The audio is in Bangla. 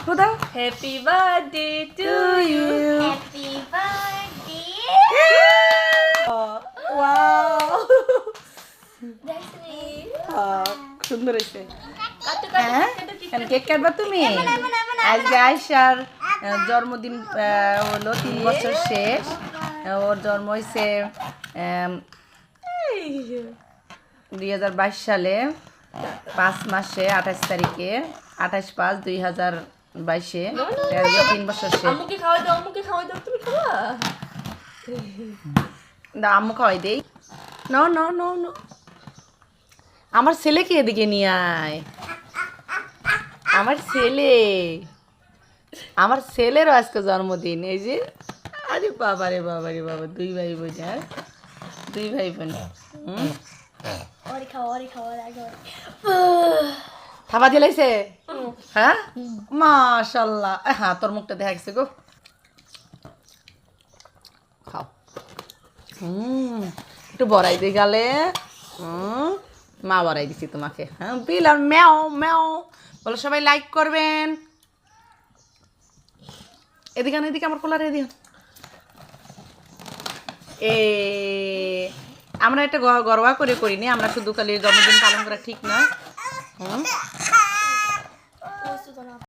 কোথাও happy birthday to you. Happy birthday wow দেখনি সুন্দর হয়েছে কাটো হ্যাঁ কেক কাটবা তুমি আজকে আয়শার জন্মদিন হলো 3 বছর শেষ ওর জন্ম হয়েছে 2022 সালে 5 মাসে 28 তারিখে 28/5/2022 3 বছর শেষ আম্মুকে খাওয়াই দাও, আম্মুকে খাওয়াই দাও, তুমি খাওয়া। আম্মু খাওয়াই দেই নো নো নো নো আমার ছেলেকে এদিকে নিয়ে আয় আমার ছেলেরও আজকে জন্মদিন এই যে আরে বাবা রে বাবা রে বাবা 2 ভাই বোন আর 2 ভাই বোন ওরে খাওয়া লাগে থাবা দিলাইছে হ্যাঁ মাশাআল্লাহ হ্যাঁ তোর মুখটা দেখা গেছে গো খাও একটু বড়াই দিয়ে গেলে মা বড়াই দিছি তোমাকে হ্যাঁ দিলাম ম্যাও ম্যাও বলো সবাই লাইক করবেন এদিকে এদিকে আমার কোলার এদিকে আমরা এটা গর্বা করে করিনি আমরা শুধু খালি জন্মদিন পালন করা ঠিক না